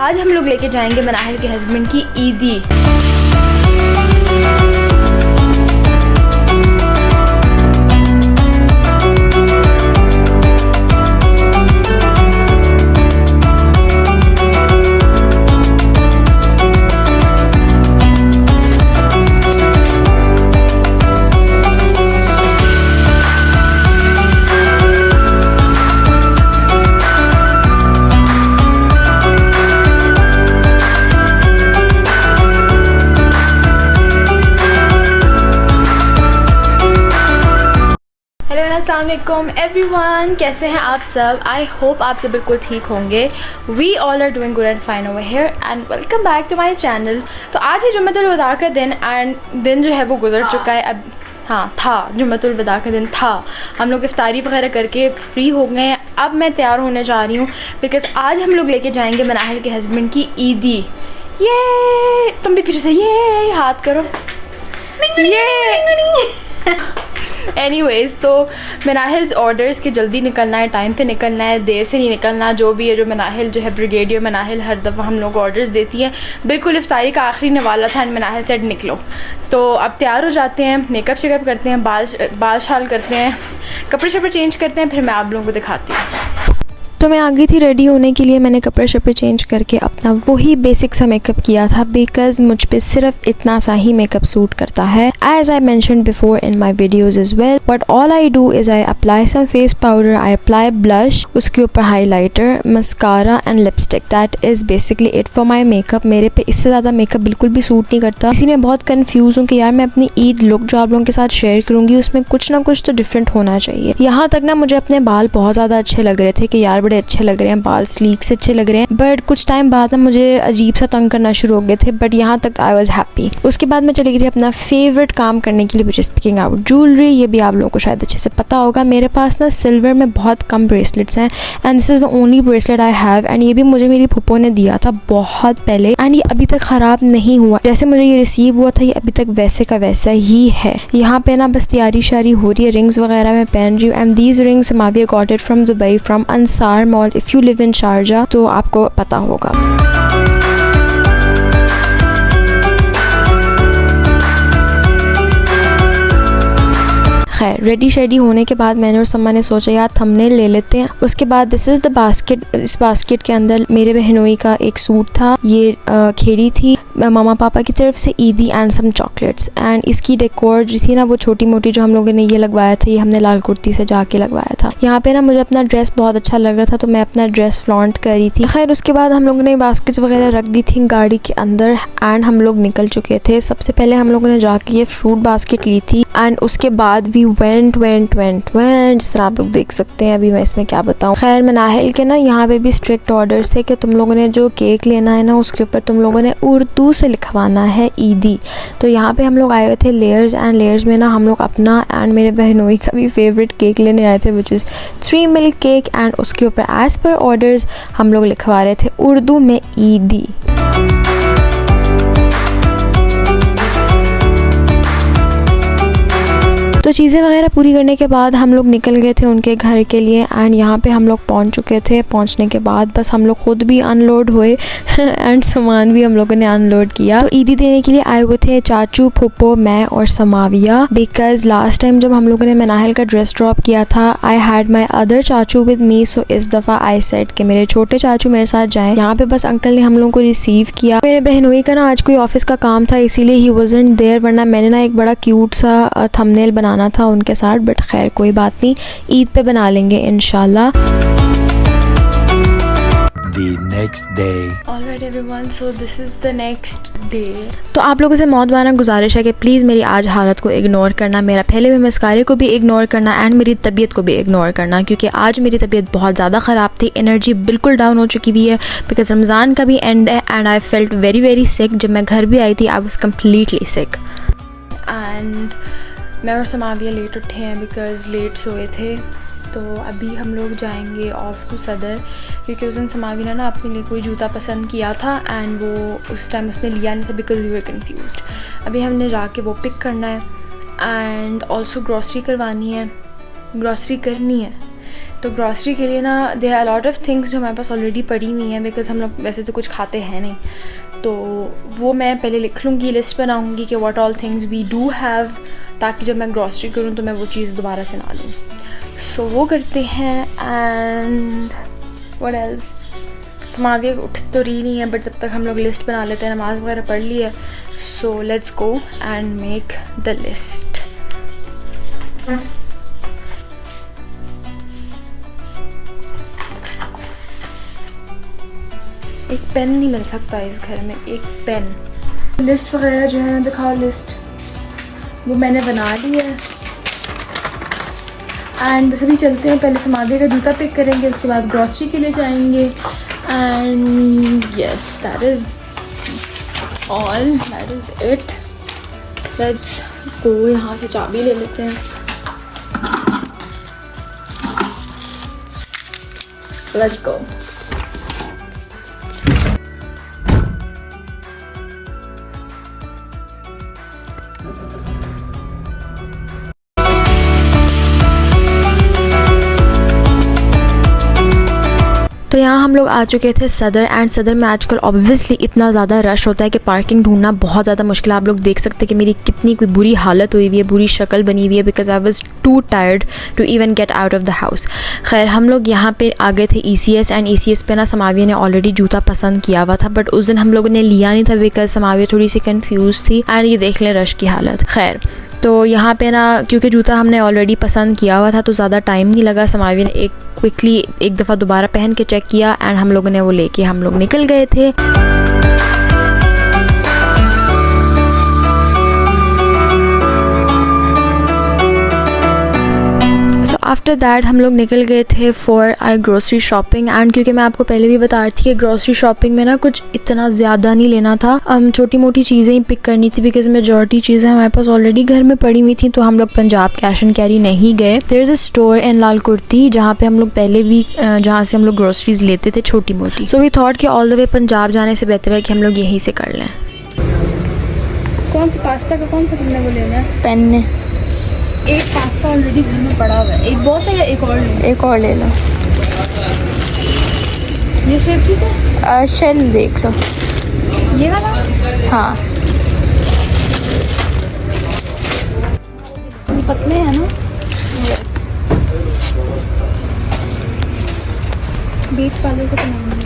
आज हम लोग लेके जाएंगे मनाहिल के हस्बैंड की ईदी। अस्सलाम वालेकुम एवरीवन, कैसे हैं आप सब। आई होप आप सब बिल्कुल ठीक होंगे। We all are doing good and fine over here and welcome back to my channel. तो आज ही जुम्मतुल वदा का दिन एंड दिन जो है वो गुजर चुका है। अब था जुम्मतुल वदा का दिन था। हम लोग इफ्तारी वगैरह करके फ्री हो गए हैं। अब मैं तैयार होने जा रही हूँ बिकॉज आज हम लोग लेके जाएंगे मनाहिल के हस्बैंड की ईदी। ये तुम भी पीछे से ये हाथ करो ये एनीवेज़, तो मनाहिल्स ऑर्डर्स के जल्दी निकलना है, टाइम पे निकलना है, देर से नहीं निकलना। जो भी है, जो मनाहिल जो है ब्रिगेडियर मनाहिल हर दफ़ा हम लोग ऑर्डर्स देती हैं। बिल्कुल इफ्तारी का आखिरी नवाला था एंड मनाहिल सेड निकलो। तो अब तैयार हो जाते हैं, मेकअप शेकअप करते हैं, बाल शाल करते हैं, कपड़े शपड़े चेंज करते हैं, फिर मैं आप लोगों को दिखाती हूँ। तो मैं आ गई थी रेडी होने के लिए। मैंने कपड़े शपड़े चेंज करके अपना वही बेसिक सा मेकअप किया था बिकॉज मुझ पे सिर्फ इतना सा ही मेकअप सूट करता है। As I mentioned before in my videos is well, but all I do is I apply some face powder, I apply blush, उसके ऊपर highlighter, mascara and lipstick. That is basically it for my makeup. मेरे पे इससे ज़्यादा makeup बिल्कुल भी suit नहीं करता। इसीलिए बहुत कन्फ्यूज़ हूँ कि यार मैं अपनी ईद लुक जो आप लोगों के साथ शेयर करूँगी उसमें कुछ ना कुछ तो डिफरेंट होना चाहिए। यहाँ तक ना मुझे अपने बाल बहुत ज़्यादा अच्छे लग रहे थे कि यार बड़े अच्छे लग रहे हैं, बाल स्लीक से अच्छे लग रहे हैं। बट कुछ टाइम बाद ना मुझे अजीब सा तंग करना शुरू हो गए थे। बट यहाँ तक आई वॉज हैप्पी। उसके बाद मैं चली गई थी अपना फेवरेट काम करने के लिए, which is picking out jewellery. ये भी आप लोगों को शायद अच्छे से पता होगा। मेरे पास ना सिल्वर में बहुत कम ब्रेसलेट्स हैं and this is the only bracelet I have. And ये भी मुझे मेरी फूफो ने दिया था बहुत पहले एंड ये अभी तक ख़राब नहीं हुआ। जैसे मुझे ये रिसीव हुआ था ये अभी तक वैसे का वैसा ही है। यहाँ पे ना बस तैयारी शारी हो रही है, रिंग्स वगैरह मैं पहन रही हूँ। And these rings Samavia got it from Dubai from Ansar mall. If you live in Sharjah तो आपको पता होगा। खैर रेडी शेडी होने के बाद मैंने और सम्मा ने सोचा यार थंबनेल ले लेते हैं। उसके बाद दिस इज़ द बास्केट। इस बास्केट के अंदर मेरे बहनोई का एक सूट था, ये खेड़ी थी मामा पापा की तरफ से, ईदी एंड सम चॉकलेट्स। एंड इसकी डेकोर जो थी ना वो छोटी मोटी जो हम लोगों ने ये लगवाया था, ये हमने लाल कुर्ती से जाके लगवाया था। यहाँ पे ना मुझे अपना ड्रेस बहुत अच्छा लग रहा था तो मैं अपना ड्रेस फ्लॉन्ट करी थी। खैर उसके बाद हम लोगों ने बास्केट्स वगैरह रख दी थी गाड़ी के अंदर एंड हम लोग निकल चुके थे। सबसे पहले हम लोगों ने जाके ये फ्रूट बास्केट ली थी एंड उसके बाद वी वेंट जिस तरह आप लोग देख सकते हैं। अभी मैं इसमें क्या बताऊँ। खैर मनाहिल के ना यहाँ पे भी स्ट्रिक्ट ऑर्डर्स है कि तुम लोगों ने जो केक लेना है ना उसके ऊपर तुम लोगों ने उर्दू से लिखवाना है ईदी। तो यहाँ पे हम लोग आए हुए थे लेयर्स एंड लेयर्स में ना हम लोग अपना एंड मेरे बहनोई का भी फेवरेट केक लेने आए थे which is 3 milk cake. And उसके ऊपर एज पर ऑर्डर्स हम लोग लिखवा रहे थे उर्दू में ईदी। तो चीज़ें वगैरह पूरी करने के बाद हम लोग निकल गए थे उनके घर के लिए एंड यहाँ पे हम लोग पहुँच चुके थे। पहुँचने के बाद बस हम लोग खुद भी अनलोड हुए एंड सामान भी हम लोगों ने अनलोड किया। तो ईदी देने के लिए आए हुए थे चाचू, फूफो, मैं और समाविया। बिकॉज लास्ट टाइम जब हम लोगों ने मनाहिल का ड्रेस ड्रॉप किया था आई हैड माई अदर चाचू विद मी, सो इस दफ़ा आई सेड कि मेरे छोटे चाचू मेरे साथ जाएँ। यहाँ पे बस अंकल ने हम लोगों को रिसीव किया। मेरे बहनोई का ना आज कोई ऑफिस का काम था इसीलिए ही वाज़न्ट देयर, वरना मैंने ना एक बड़ा क्यूट सा थंबनेल बनाना था उनके साथ। बट खैर कोई बात नहीं, ईद पे बना लेंगे इंशाल्लाह। The next day. Alright everyone, so this is the next day. तो आप लोगों से मौतबाना गुजारिश है कि प्लीज़ मेरी आज हालत को इग्नोर करना, मेरा पहले हुए मस्कारे को भी इग्नोर करना एंड मेरी तबीयत को भी इग्नोर करना, क्योंकि आज मेरी तबीयत बहुत ज़्यादा ख़राब थी। एनर्जी बिल्कुल डाउन हो चुकी हुई है बिकॉज रमज़ान का भी एंड है and I felt very very sick. जब मैं घर भी आई थी I was completely sick and मैं और समाविया लेट उठे हैं बिकॉज लेट सोए थे। तो अभी हम लोग जाएंगे ऑफ टू सदर क्योंकि उस दिन समावी ने ना अपने लिए कोई जूता पसंद किया था एंड वो उस टाइम उसने लिया नहीं था बिकॉज वी वर कन्फ्यूज्ड। अभी हमने जाके वो पिक करना है एंड ऑल्सो ग्रॉसरी करवानी है, ग्रॉसरी करनी है तो ग्रॉसरी के लिए ना there are lot of things जो हमारे पास ऑलरेडी पड़ी हुई हैं, बिकॉज हम लोग वैसे तो कुछ खाते हैं नहीं, तो वो मैं पहले लिख लूँगी, लिस्ट बनाऊँगी कि what all things we do have, ताकि जब मैं ग्रॉसरी करूँ तो मैं वो चीज़ दोबारा से ना लूँ। सो वो करते हैं। एंड व्हाट एल्स, समाविया उठ तो रही नहीं है, बट जब तक हम लोग लिस्ट बना लेते हैं, नमाज़ वगैरह पढ़ ली है, so let's go and make the list. एक पेन नहीं मिल सकता इस घर में, एक पेन। लिस्ट वगैरह जो है ना, दिखाओ लिस्ट, वो मैंने बना ली है। एंड बस अभी चलते हैं, पहले समाधि का जूता पिक करेंगे, उसके बाद ग्रॉसरी के लिए जाएंगे। And yes, that is all, that is it. Let's go. यहाँ से चाबी ले लेते हैं। Let's go. तो यहाँ हम लोग आ चुके थे सदर। एंड सदर में आजकल ऑब्वियसली इतना ज़्यादा रश होता है कि पार्किंग ढूंढना बहुत ज़्यादा मुश्किल है। आप लोग देख सकते हैं कि मेरी कितनी कोई बुरी हालत हुई हुई है, बुरी शक्ल बनी हुई है, because I was too tired to even get out of the house. खैर हम लोग यहाँ पे आ गए थे ECS। एंड ECS पे ना समाविया ने ऑलरेडी जूता पसंद किया हुआ था, बट उस दिन हम लोगों ने लिया नहीं था बिकॉज समाविया थोड़ी सी कन्फ्यूज़ थी। एंड ये देख लें रश की हालत। खैर तो यहाँ पे ना क्योंकि जूता हमने ऑलरेडी पसंद किया हुआ था तो ज़्यादा टाइम नहीं लगा। समाविया ने क्विकली एक दफ़ा दोबारा पहन के चेक किया एंड हम लोगों ने वो लेके हम लोग निकल गए थे। आफ्टर दैट हम लोग निकल गए थे for our grocery shopping. And क्योंकि मैं आपको पहले भी बता रही थी कि ग्रोसरी शॉपिंग में ना कुछ इतना ज़्यादा नहीं लेना था, छोटी मोटी चीज़ें ही पिक करनी थी, बिकॉज मेजॉरिटी चीज़ें हमारे पास ऑलरेडी घर में पड़ी हुई थी। तो हम लोग पंजाब कैश एंड कैरी नहीं गए। There is a store in Lal Kurti जहाँ पे हम लोग पहले भी जहाँ से हम लोग ग्रोसरीज लेते थे छोटी मोटी। सो वी थॉट कि ऑल द वे पंजाब जाने से बेहतर है कि हम लोग यहीं से कर लें। कौन सा पास्ता का कौन सा तुमने वो लेना है? पेन ने एक पास्ता ऑलरेडी घर में पड़ा हुआ है, एक बहुत है या एक और ले? एक और ले लो। ये शेप ठीक है? शेल देख लो, ये वाला। हाँ पतले हैं ना? यस। बीच वाले को तो नहीं।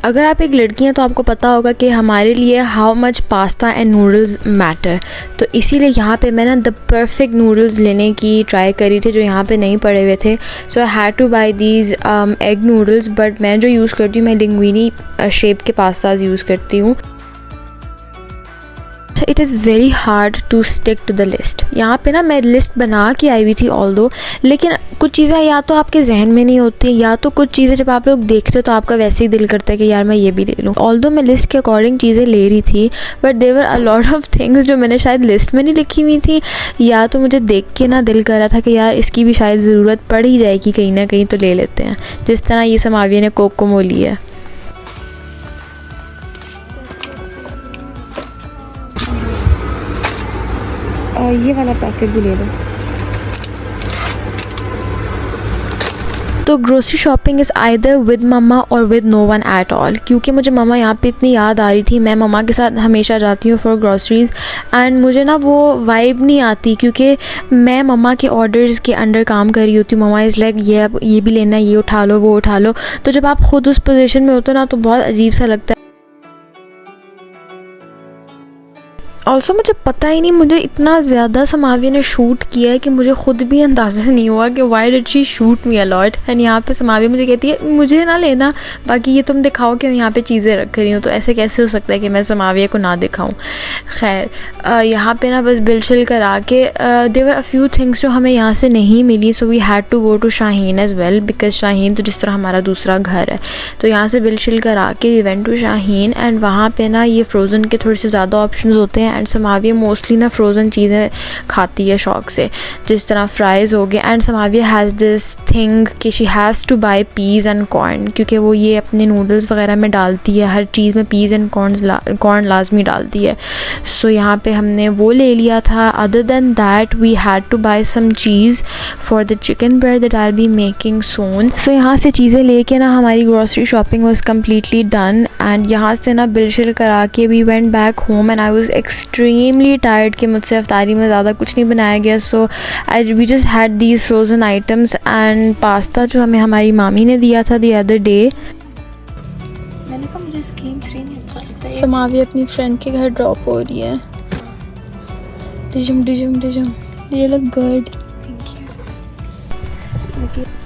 अगर आप एक लड़की हैं तो आपको पता होगा कि हमारे लिए how much pasta and noodles matter. तो इसीलिए यहाँ पे मैंने द परफेक्ट नूडल्स लेने की ट्राई करी थी जो यहाँ पे नहीं पड़े हुए थे। So I had to buy these egg noodles, but मैं जो यूज़ करती हूँ मैं लिंग्विनी शेप के पास्ताज यूज़ करती हूँ। It is very hard to stick to the list. यहाँ पे ना मैं लिस्ट बना के आई हुई थी ऑल्दो, लेकिन कुछ चीज़ें या तो आपके जहन में नहीं होती, या तो कुछ चीज़ें जब आप लोग देखते हो तो आपका वैसे ही दिल करता है कि यार मैं ये भी ले लूँ। ऑल्दो मैं लिस्ट के अकॉर्डिंग चीज़ें ले रही थी, but there were a lot of things जो मैंने शायद लिस्ट में नहीं लिखी हुई थी, या तो मुझे देख के ना दिल कर रहा था कि यार इसकी भी शायद ज़रूरत पड़ ही जाएगी कहीं ना कहीं, तो ले लेते हैं। जिस तरह ये समाविया ने कोकोमो ली है। ये वाला पैकेट भी ले लो। तो grocery shopping is either with मम्मा और with no one at all, क्योंकि मुझे मम्मा यहाँ पे इतनी याद आ रही थी। मैं मम्मा के साथ हमेशा जाती हूँ फॉर ग्रोसरीज एंड मुझे ना वो वाइब नहीं आती, क्योंकि मैं मम्मा के ऑर्डर्स के अंडर काम कर रही होती हूँ। मम्मा इज़ लाइक ये भी लेना है, ये उठा लो, वो उठा लो। तो जब आप खुद उस पोजीशन में होते हो ना तो बहुत अजीब सा लगता है। ऑल्सो मुझे पता ही नहीं, मुझे इतना ज़्यादा समाविया ने शूट किया है कि मुझे खुद भी अंदाज़ा नहीं हुआ कि why did she shoot me a lot. And यहाँ पे समाविया मुझे कहती है मुझे ना लेना, बाकी ये तुम दिखाओ कि मैं यहाँ पे चीज़ें रख रही हूँ। तो ऐसे कैसे हो सकता है कि मैं समाविया को ना दिखाऊँ। खैर यहाँ पे ना बस बिल शिल करा के there were a few things जो हमें यहाँ से नहीं मिली। So we had to go to Shaheen as well, because Shaheen तो जिस तरह हमारा दूसरा घर है। तो यहाँ से बिल शिल करा के we went to Shaheen. And वहाँ पर ना ये फ्रोज़न के थोड़े से ज़्यादा ऑप्शन होते हैं हैं एंड समाविया मोस्टली ना फ्रोज़न चीज़ें खाती है शौक से, जिस तरह फ्राइज़ हो गए। And Samavia has this thing कि she has to buy peas and corn, क्योंकि वो ये अपने नूडल्स वगैरह में डालती है, हर चीज़ में पीज़ एंड कॉर्न लाजमी डालती है। सो यहाँ पे हमने वो ले लिया था। Other than that we had to buy some cheese for the chicken bread that I will be making soon. So यहाँ से चीज़ें लेके ना हमारी grocery shopping was completely done and यहाँ से ना बिल शिल करा के we went back home and I was extremely tired कि मुझसे इफ्तारी में ज़्यादा कुछ नहीं बनाया गया। So we just had these frozen items and pasta जो हमें हमारी मामी ने दिया था द अदर डे। मैंने कहा मुझे स्कीम 3 नहीं अच्छा लगता है। समाविया अपनी फ्रेंड के घर ड्रॉप हो रही है। डिजम ये लुक गुड।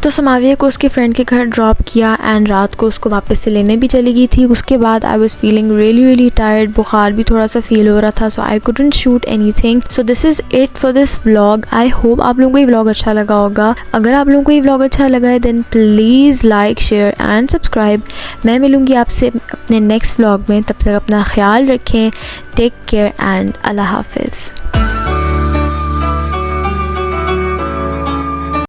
तो समाविया को उसके फ्रेंड के घर ड्रॉप किया एंड रात को उसको वापस से लेने भी चली गई थी। उसके बाद I was feeling really tired, बुखार भी थोड़ा सा फील हो रहा था, so I couldn't shoot anything. So this is it for this vlog. I hope आप लोगों को ये व्लॉग अच्छा लगा होगा। अगर आप लोगों को ये व्लॉग अच्छा लगा है then please like share and subscribe. मैं मिलूँगी आपसे अपने नेक्स्ट व्लॉग में, तब तक अपना ख्याल रखें। टेक केयर एंड अल्लाह हाफिज़।